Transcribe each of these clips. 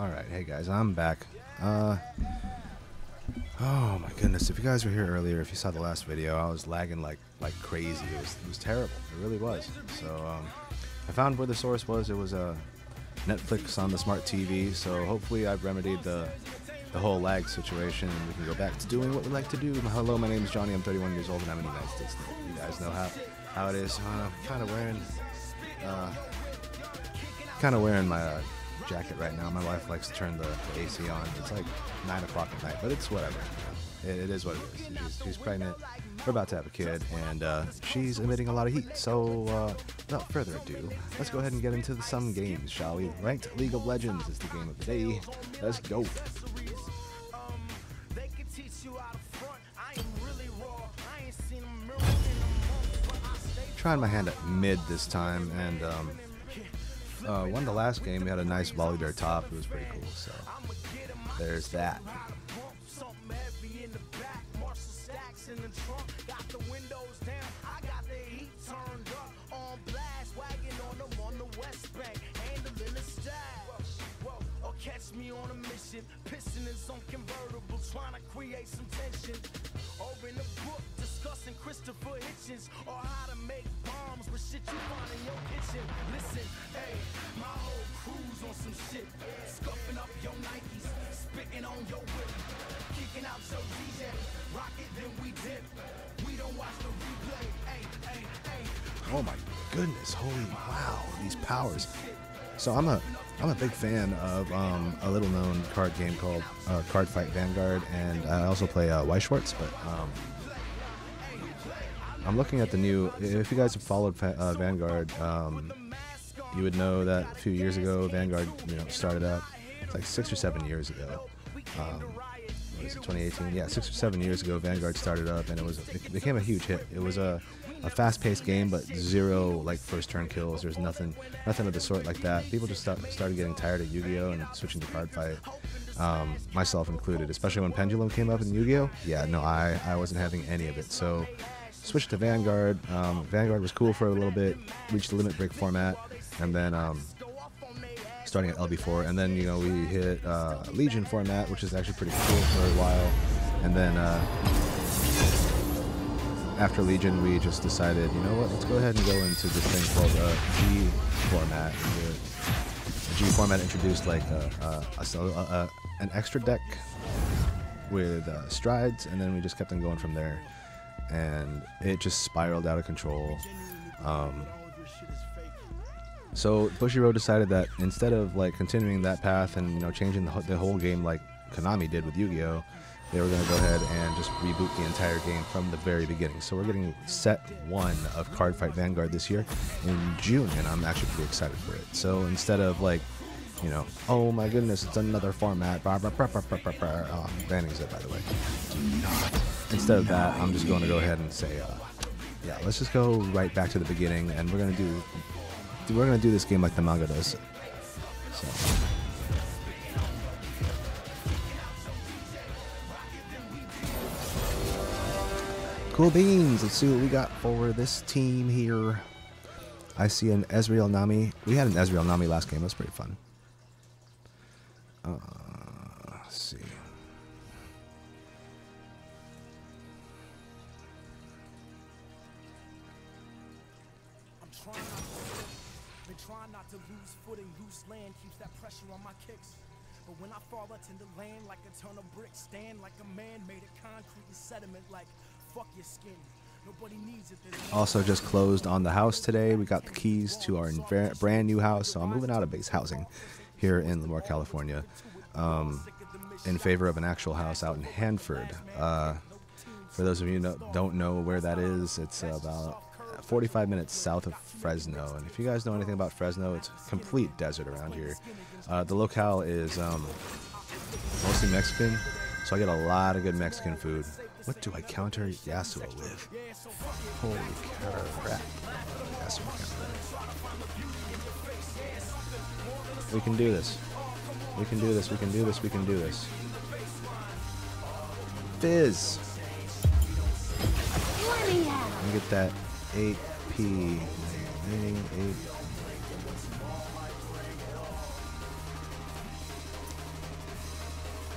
Alright, hey guys, I'm back. Oh my goodness, if you guys were here earlier, if you saw the last video, I was lagging like crazy. It was terrible. It really was. So I found where the source was. It was Netflix on the smart TV, so hopefully I've remedied the whole lag situation and we can go back to doing what we like to do. Hello, my name is Johnny, I'm 31 years old and I'm in the United States. You guys know how it is. Kind of wearing my jacket right now. My wife likes to turn the AC on. It's like 9 o'clock at night, but it's whatever. It is what it is. She's pregnant. We're about to have a kid, and she's emitting a lot of heat. So, without further ado, let's go ahead and get into some games, shall we? Ranked League of Legends is the game of the day. Let's go. Trying my hand at mid this time, and won the last game. We had a nice volley there top. It was pretty cool. So there's that. Catch me on a mission, pissing in some convertible, trying to create some tension. Or in a book discussing Christopher Hitchens, or how to make bombs with shit you find in your kitchen. Listen, hey, my whole crew's on some shit, scuffing up your Nikes, spitting on your whip, kicking out your DJ, rock it then we dip. We don't watch the replay. Hey, hey, hey. Oh my goodness! Holy wow! These powers. So I'm a big fan of a little-known card game called Card Fight Vanguard, and I also play White Schwartz. But I'm looking at the new. If you guys have followed Vanguard, you would know that a few years ago Vanguard, started up. It's like 6 or 7 years ago. What is it, 2018? Yeah, 6 or 7 years ago Vanguard started up, and it became a huge hit. It was a fast-paced game, but zero first turn kills. There's nothing of the sort like that. People just started getting tired of Yu-Gi-Oh and switching to Card Fight, myself included. Especially when Pendulum came up in Yu-Gi-Oh. Yeah, no, I wasn't having any of it. So switched to Vanguard. Vanguard was cool for a little bit. Reached the limit break format, and then starting at LB4, and then we hit Legion format, which is actually pretty cool for a while, and then. After Legion, we just decided, you know what, let's go ahead and go into this thing called G format. The G format introduced an extra deck with strides, and then we just kept on going from there. And it just spiraled out of control. So Bushiroad decided that instead of continuing that path and changing the whole game like Konami did with Yu-Gi-Oh, they were going to go ahead and just reboot the entire game from the very beginning. So we're getting set 1 of Card Fight Vanguard this year in June, and I'm actually pretty excited for it. So instead of oh my goodness, it's another format, banning it, by the way. Instead of that, I'm just going to go ahead and say, yeah, let's just go right back to the beginning, and we're going to do this game like the manga does. So. Cool beans. Let's see what we got for this team here. I see an Ezreal Nami. We had an Ezreal Nami last game. That was pretty fun. Let's see. Been trying not to lose footing, loose land keeps that pressure on my kicks. But when I fall into the land like a ton of bricks, stand like a man made of concrete and sediment, like fuck your skin. Nobody needs it. Also just closed on the house today. We got the keys to our brand new house, so I'm moving out of base housing here in Lemoore, California, in favor of an actual house out in Hanford. For those of you who don't know where that is, it's about 45 minutes south of Fresno, and if you guys know anything about Fresno, it's complete desert around here. The locale is mostly Mexican, so I get a lot of good Mexican food. What do I counter Yasuo with? Holy crap. Yasuo counter. We can do this. We can do this, we can do this, we can do this. Fizz! Let me get that 8P. 8.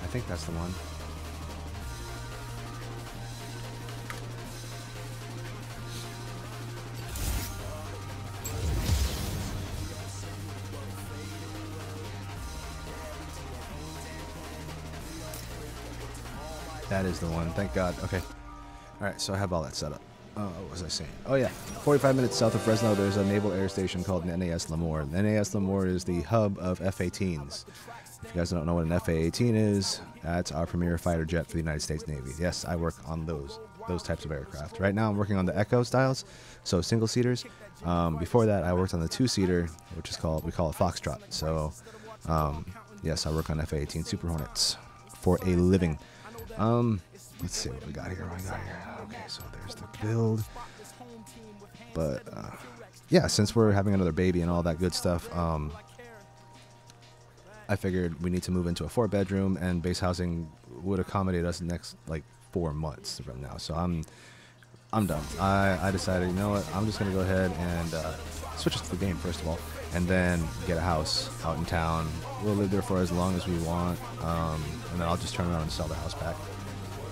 I think that's the one. That is the one. Thank God. Okay. All right. So I have all that set up. What was I saying? Oh yeah. 45 minutes south of Fresno, there's a naval air station called NAS Lemoore. The NAS Lemoore is the hub of F-18s. If you guys don't know what an F-18 is, that's our premier fighter jet for the United States Navy. Yes, I work on those types of aircraft. Right now, I'm working on the Echo styles, so single seaters. Before that, I worked on the two-seater, which is we call it Foxtrot. So, yes, I work on F-18 Super Hornets for a living. Let's see what we got here. Okay, so there's the build. But yeah, since we're having another baby and all that good stuff, I figured we need to move into a 4-bedroom, and base housing would accommodate us next like 4 months from now. So I'm done. I decided, you know what, I'm just gonna go ahead and switch us to the game first of all, and then get a house out in town. We'll live there for as long as we want, and then I'll just turn around and sell the house back.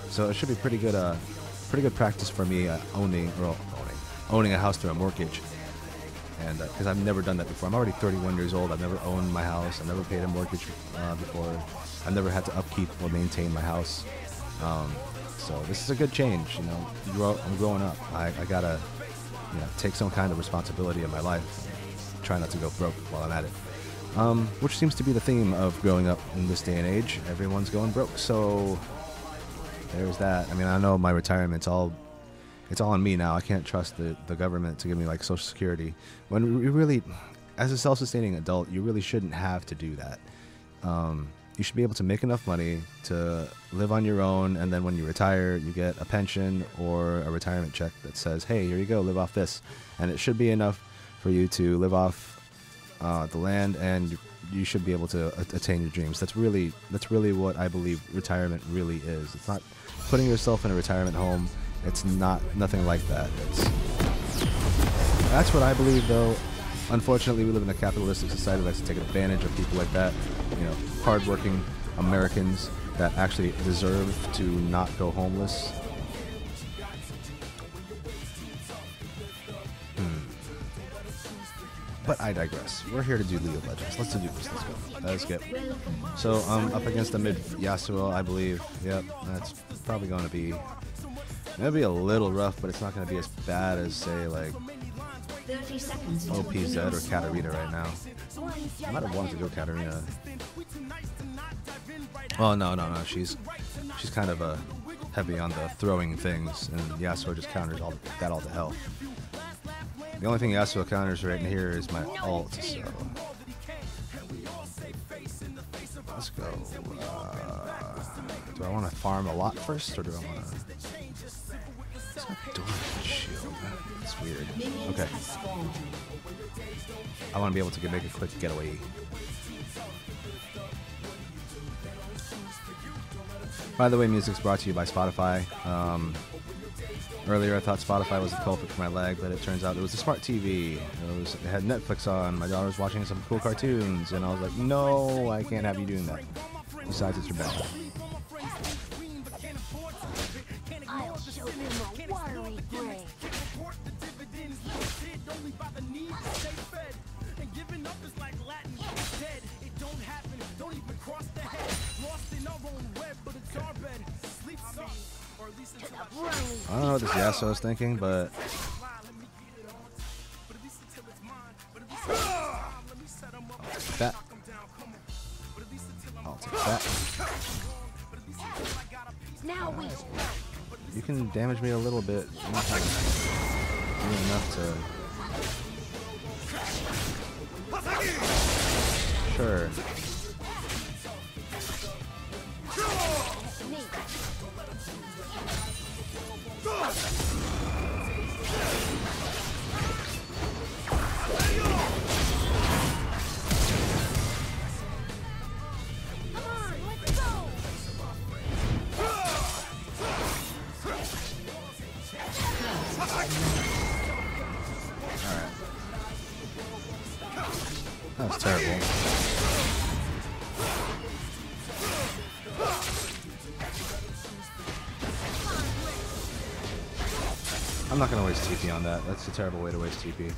So it should be pretty good practice for me owning a house through a mortgage. And because I've never done that before. I'm already 31 years old. I've never owned my house. I've never paid a mortgage before. I've never had to upkeep or maintain my house. So this is a good change. You know, I'm growing up. I gotta, take some kind of responsibility in my life. Try not to go broke while I'm at it. Which seems to be the theme of growing up in this day and age. Everyone's going broke. So there's that. I mean, I know my retirement's it's all on me now. I can't trust the government to give me like Social Security. When we really, as a self-sustaining adult, you really shouldn't have to do that. You should be able to make enough money to live on your own, and then when you retire, you get a pension or a retirement check that says, hey, here you go, live off this. And it should be enough for you to live off the land, and you should be able to attain your dreams. That's really what I believe retirement really is. It's not putting yourself in a retirement home. It's nothing like that. That's what I believe, though. Unfortunately, we live in a capitalistic society that likes to take advantage of people like that. Hardworking Americans that actually deserve to not go homeless. But I digress. We're here to do League of Legends. Let's do this. Let's go. Let's get. So up against the mid Yasuo, I believe. Yep, that's probably going to be. It'll be a little rough, but it's not going to be as bad as, say, like OPZ or Katarina right now. I might have wanted to go Katarina. Oh, no. She's kind of heavy on the throwing things, and Yasuo just counters all to hell. The only thing Yasuo counters right in here is my ult, so. Let's go. Do I want to farm a lot first, or do I want to... It's not doing a shield. It's weird. Okay. I want to be able to make a quick getaway. By the way, music's brought to you by Spotify. Earlier I thought Spotify was the culprit for my lag, but it turns out it was a smart TV. It had Netflix on. My daughter was watching some cool cartoons, and I was like, no, I can't have you doing that. Besides, it's your bed. I'll show them a watery grave. I don't know what this Yasuo is thinking, but I'll take that. Now we. You can damage me a little bit. You're not gonna do enough to. Sure. That was terrible. I'm not gonna waste TP on that. That's a terrible way to waste TP.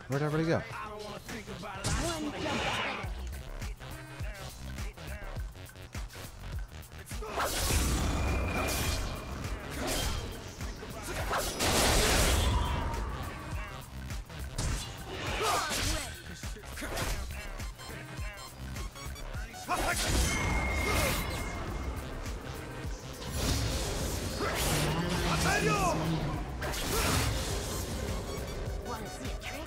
Where'd everybody go? Wanna see a trick?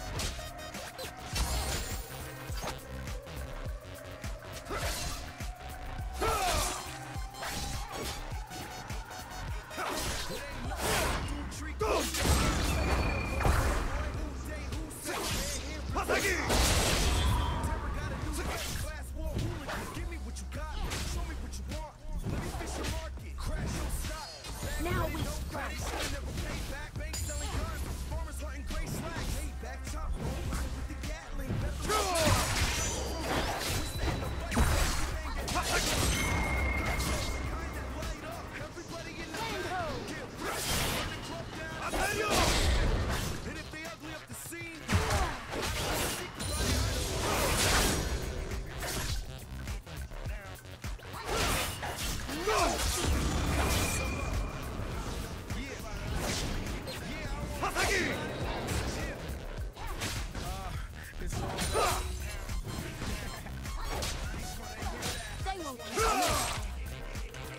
Now we strike.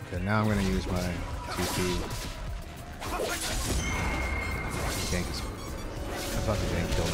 Okay, now I'm gonna use my TP. Gank is. I thought the gank killed me.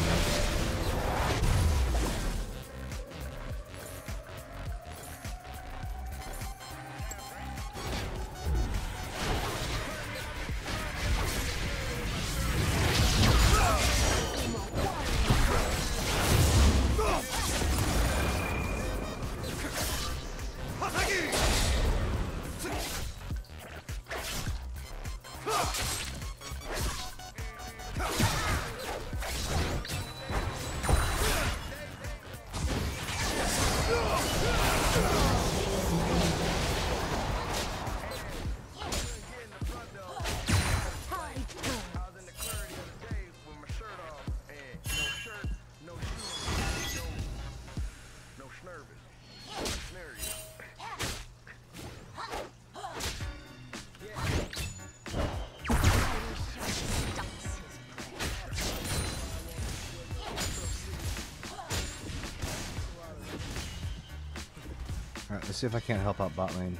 Alright, let's see if I can't help out bot lane.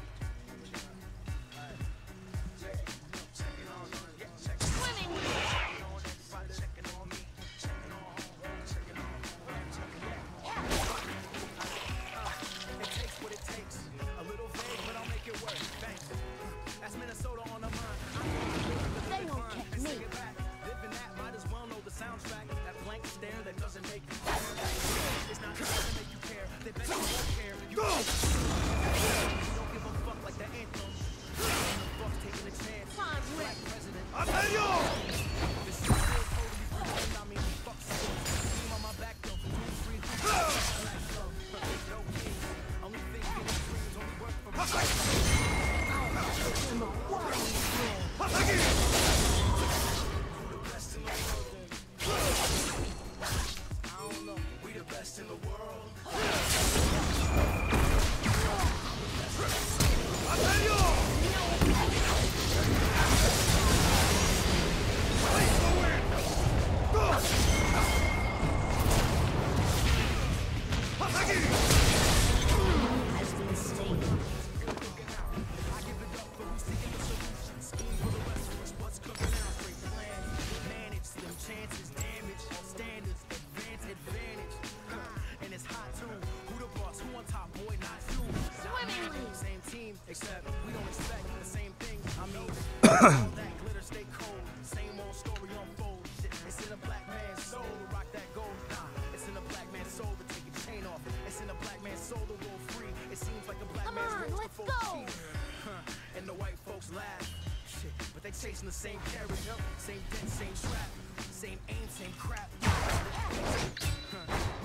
That glitter stay cold. Same old story unfolds. Shit, it's in a black man's soul to rock that gold. Nah, it's in a black man's soul to take your chain off. It's in a black man's soul to roll free. It seems like a black Come man's on, rose let's before go. cheese. And the white folks laugh. Shit, but they chasing the same carrot, same dent, same trap, same aim, same crap. We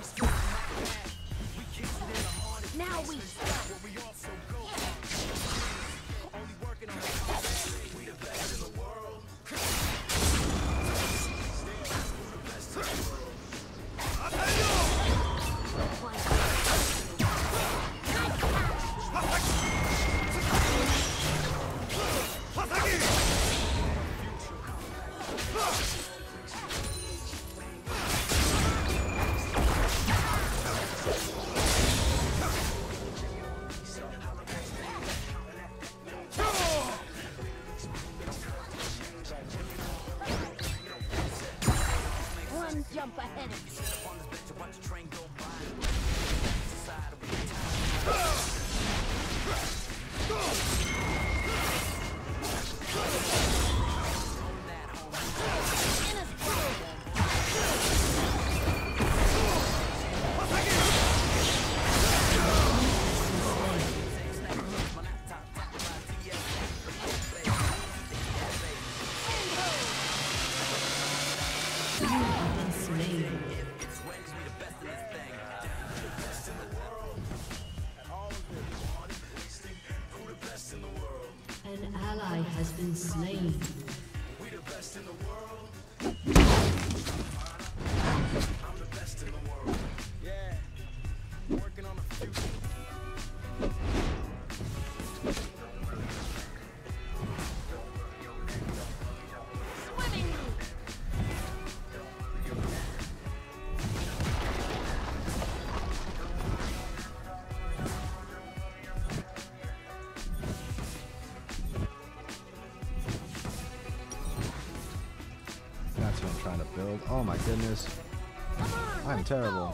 still not bad. We kicked it in the heart. Now we stop. Where we also go. Only working on the top. We the best in the world. One jump ahead of you. On this bitch, watch the train go by. In a spot. An ally has been slain. We the best in the world. I'm the best in the world. Yeah. Working on the future. Swimmingly. That's what I'm trying to build. Oh my goodness. Come on, I'm let's terrible. go.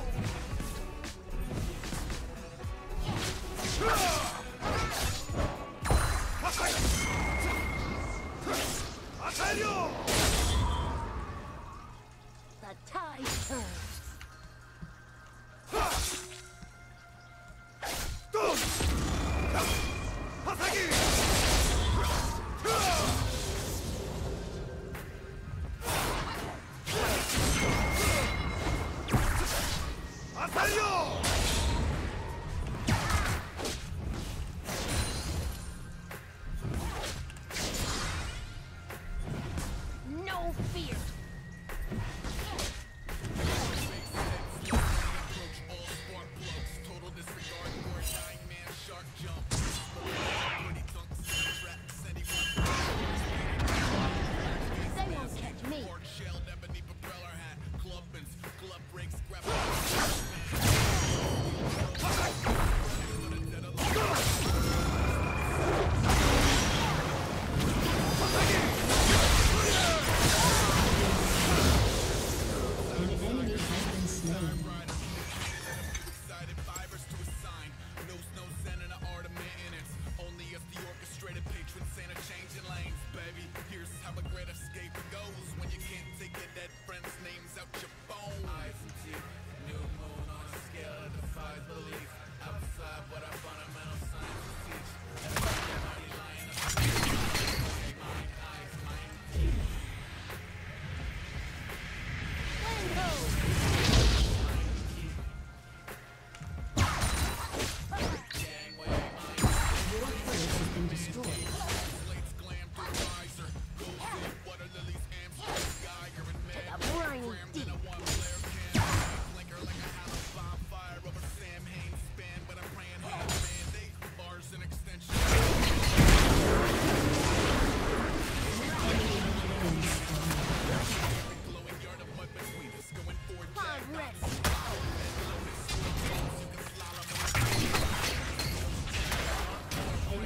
The tide turns. No fear. They won't catch me. An enemy has been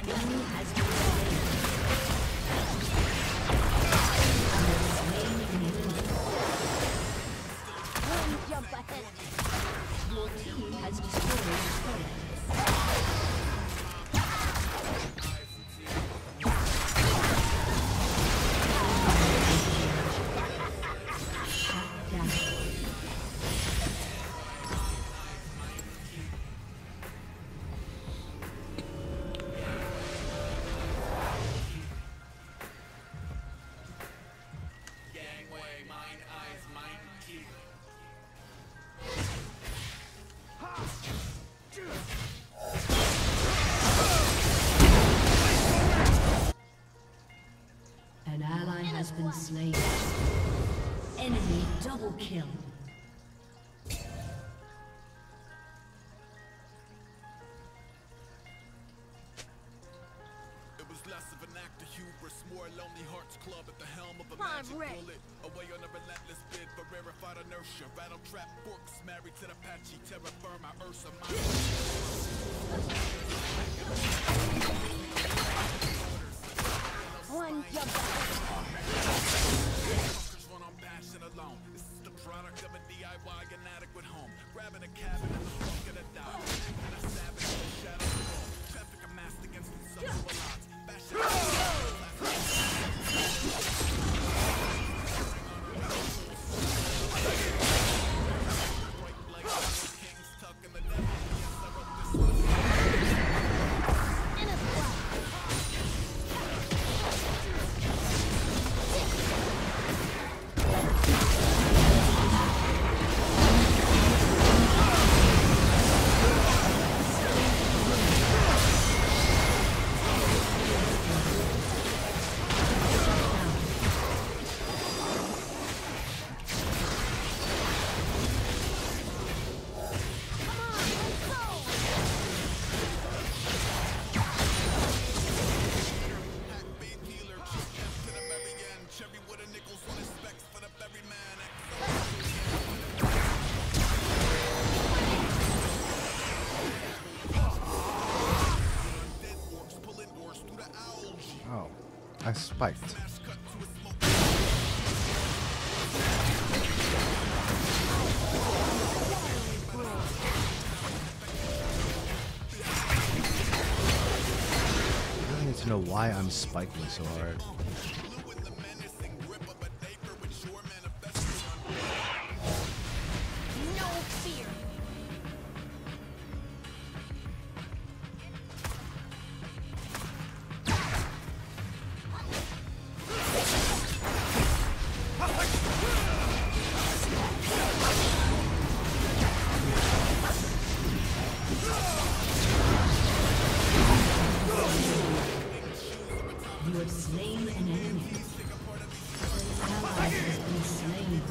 slain. An enemy has been slain. been slain. Enemy double kill. It was less of an act of hubris, more lonely hearts club at the helm of a I'm magic ready. bullet. Away on a relentless bid for rarefied inertia. Battle trap books married to the patchy terra firma Ursa One jump. Run on passion alone. This is the product of a DIY inadequate home. Grabbing a cabin in the trunk of the dock. And a savage in the shadow of the road. Traffic amassed against insufferable odds. Oh, I spiked. I really need to know why I'm spiking so hard. No fear. You have slain an enemy. An ally has been slain.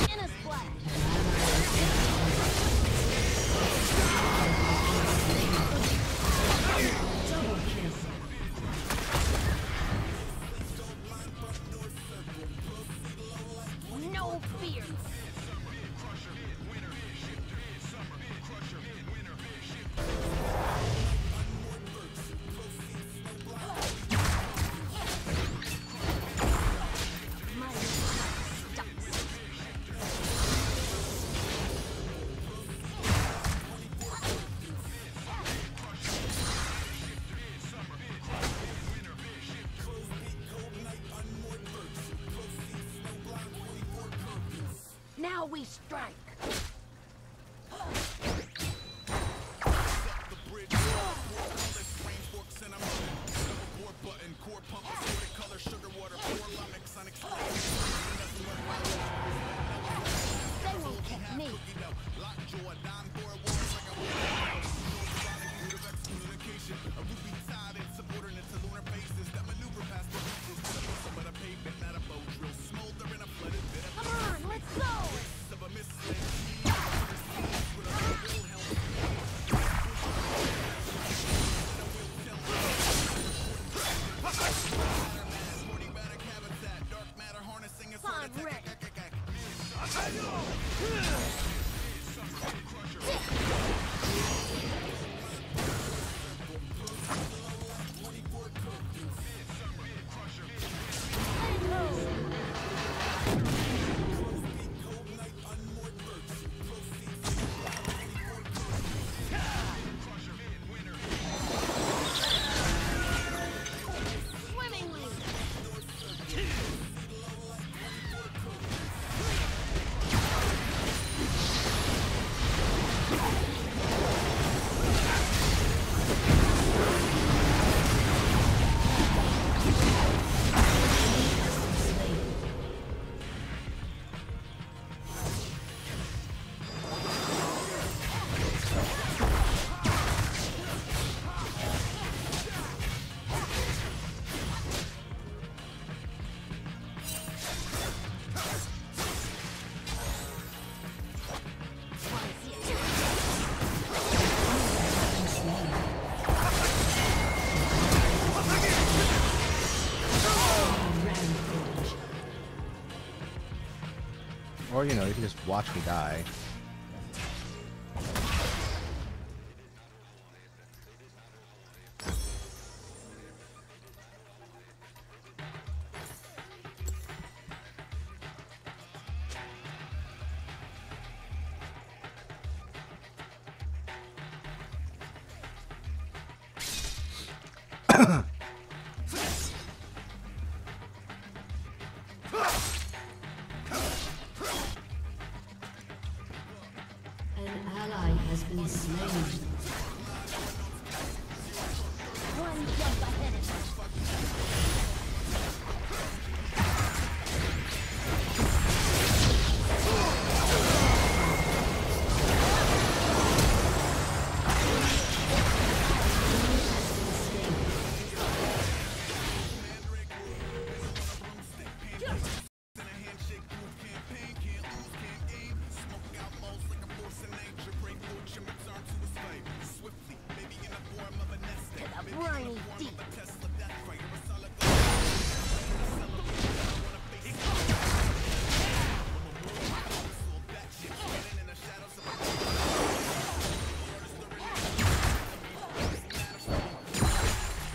In a splash. No fear. My stucks. Now we strike. They won't catch me. Come on, let's go. I'm ready. Swimmingly. Or, you know, you can just watch me die. An ally has been slain. One jump ahead of us. To the briny deep.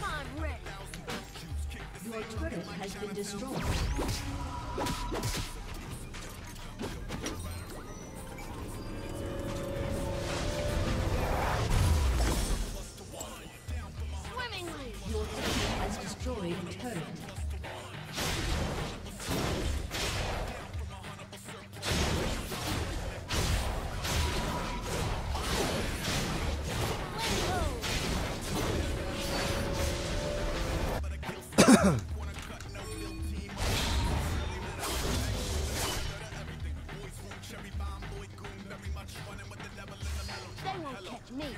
I'm ready. Your turret has been destroyed. Swimmingly. Your team has destroyed a turret. They won't catch me.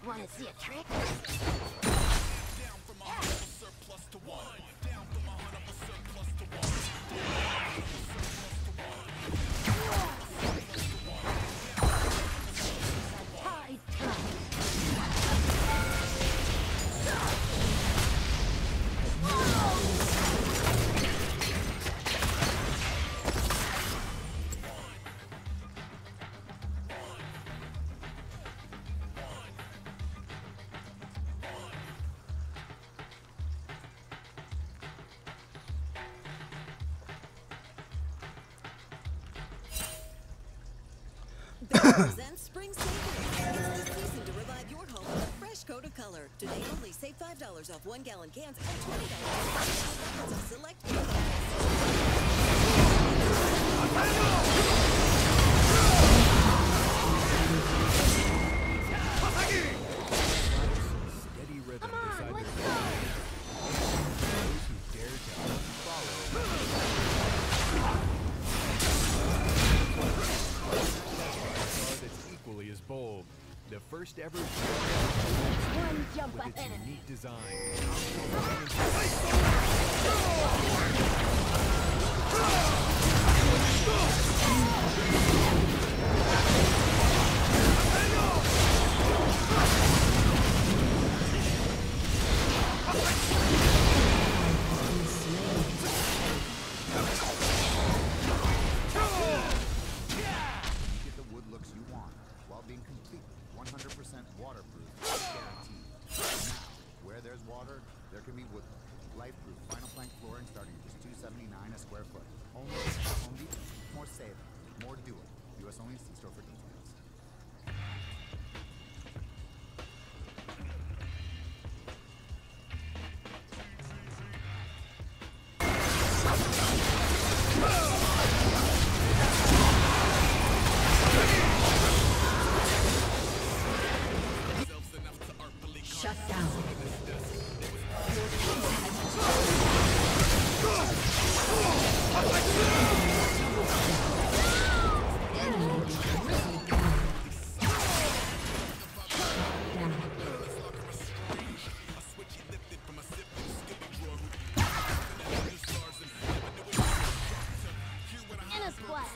Wanna see a trick? Tide time. Presents Spring Savings. It's the season to revive your home with a fresh coat of color. Today only, save $5 off 1 gallon cans and $20 off select Steady rhythm Come on, beside let's the go. those who dare to unfollow. That's equally as bold. The first ever One jump with its ahead of me. unique design. Get the wood looks you want while being completely 100% waterproof, guaranteed. Now, where there's water, there can be wood. Life-proof vinyl plank flooring starting at just $279 a square foot. Only at Home Depot. More saving, more doing. U.S. only. See store for details. Shut down. In a splash.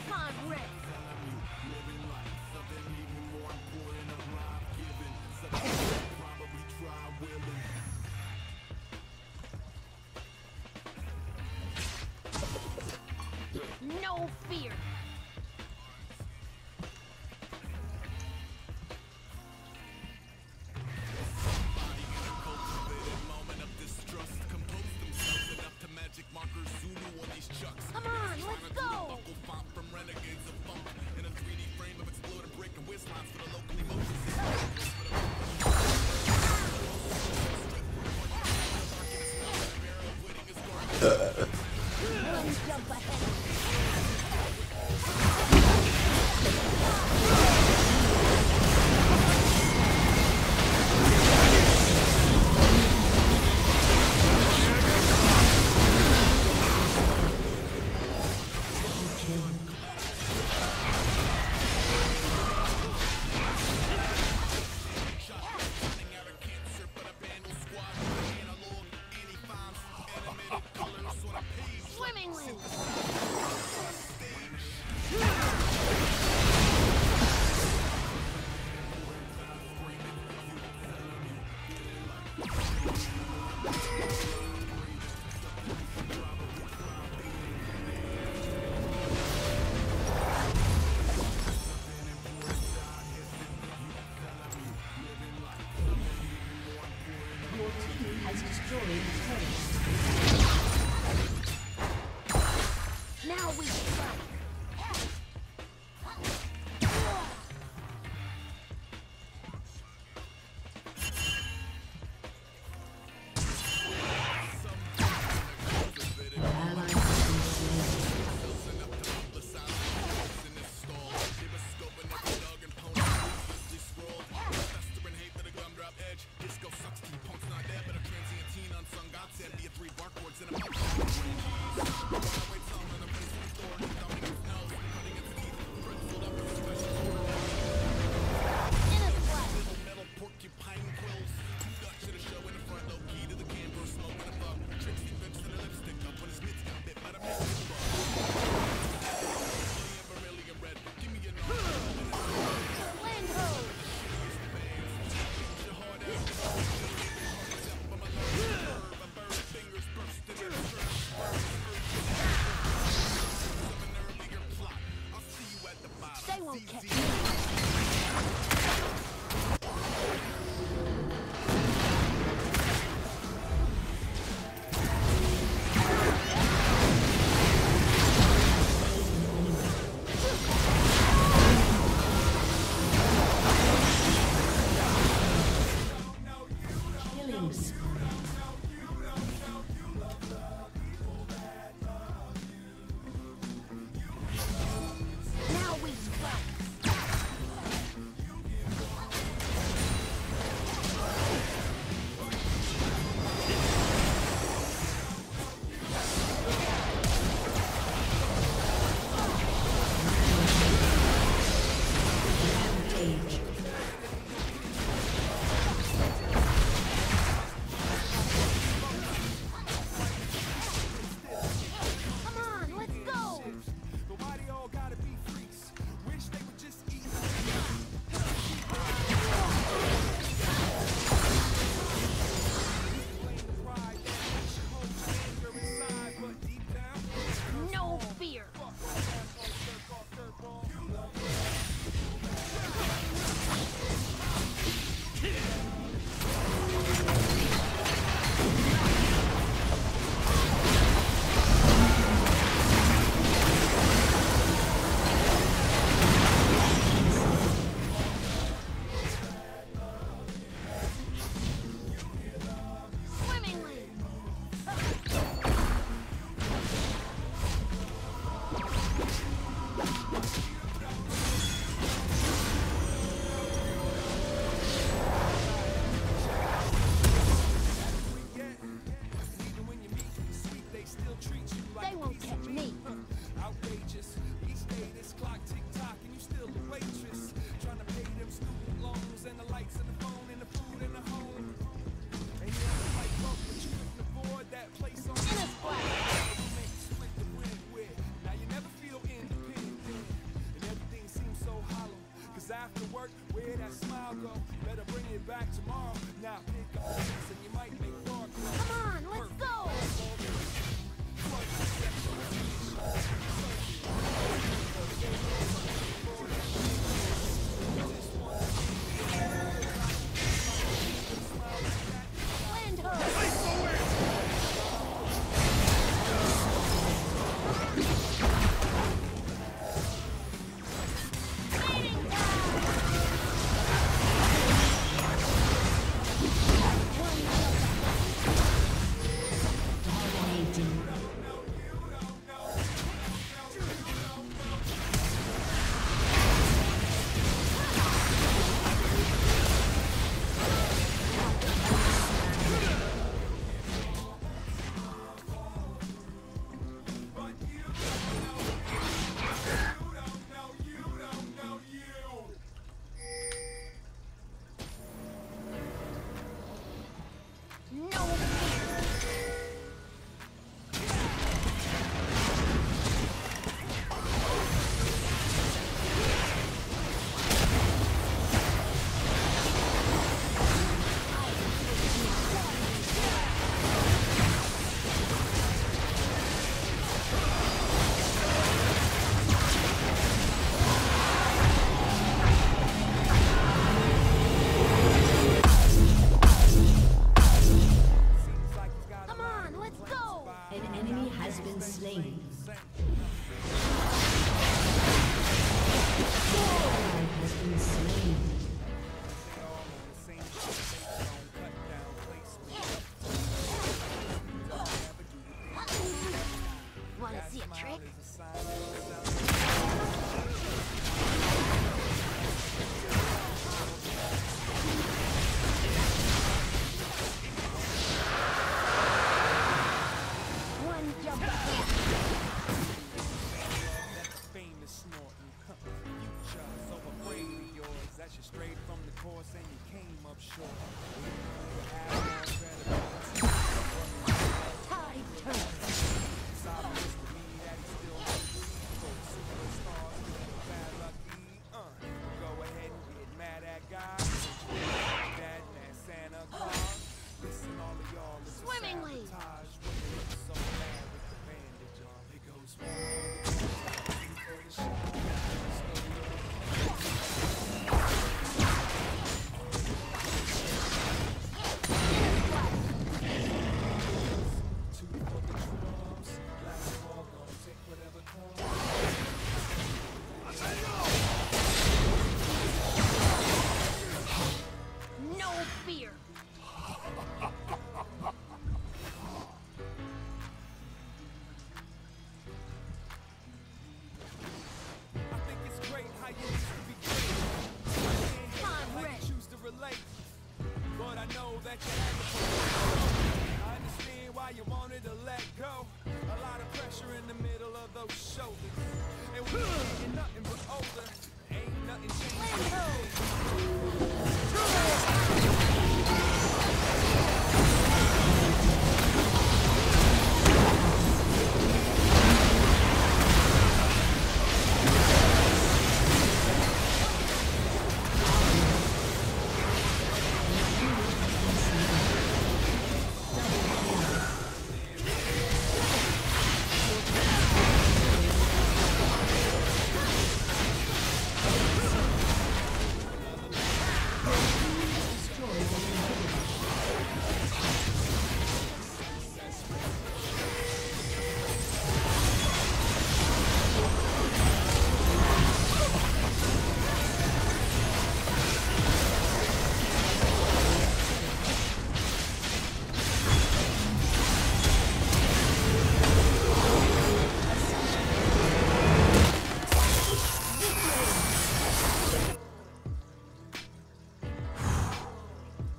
Come on, Rick. No fear. Come on, let's go. One jump ahead. Swimmingly. Your team has destroyed the turret. Now we fight. Ally has been slain. In a splash. Land ho. They won't catch me. Killing spree. Now we fight. Rampage. Swimmingly. No fear. I think it's great how you used to be great. I'm How ready. you choose to relate. But I know that you had to pull. I understand why you wanted to let go. A lot of pressure in the middle of those shoulders. And when you're nothing but older, ain't nothing changed.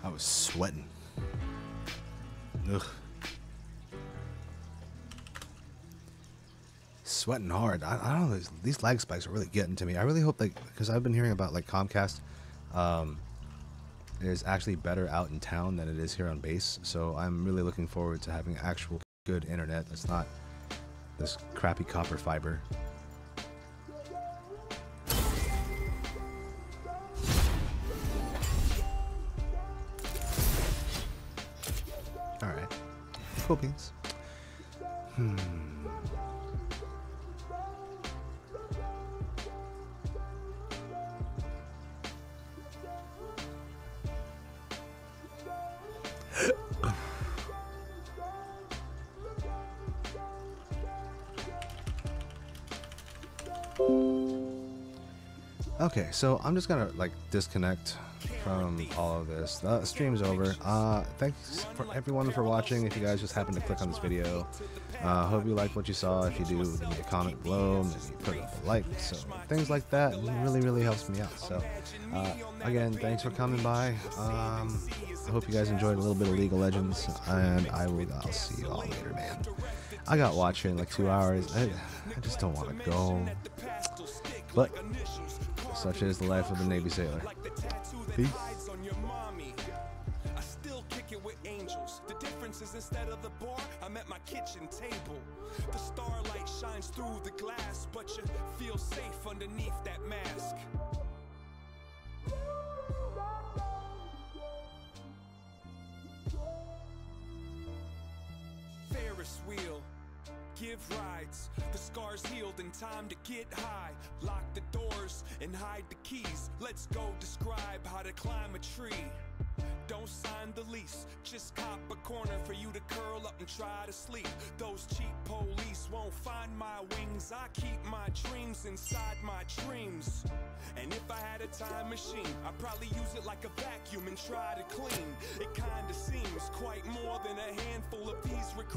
I was sweating. Ugh. Sweating hard. I don't know. These lag spikes are really getting to me. I really hope, like, because I've been hearing about like Comcast is actually better out in town than it is here on base. So I'm really looking forward to having actual good internet that's not this crappy copper fiber. All right. Cool beans. Okay, so I'm just gonna like disconnect from all of this. The stream's over. Thanks for everyone for watching. If you guys just happen to click on this video, hope you like what you saw. If you do, leave me a comment below, maybe put up a like. So things like that really helps me out. So again, thanks for coming by. I hope you guys enjoyed a little bit of League of Legends, and I'll see you all later, man. I got watching in like 2 hours. I just don't want to go, but such is the life of the Navy sailor. Peace. I still kick it with angels. The difference is instead of the bar, I'm at my kitchen table. The starlight shines through the glass, but you feel safe underneath that mask. Ferris wheel, give rides. The scars healed in time to get high. Lock the doors and hide the keys. Let's go describe how to climb a tree. Don't sign the lease, just cop a corner for you to curl up and try to sleep. Those cheap police won't find my wings. I keep my dreams inside my dreams. And if I had a time machine, I'd probably use it like a vacuum and try to clean. It kinda seems quite more than a handful of these regrets.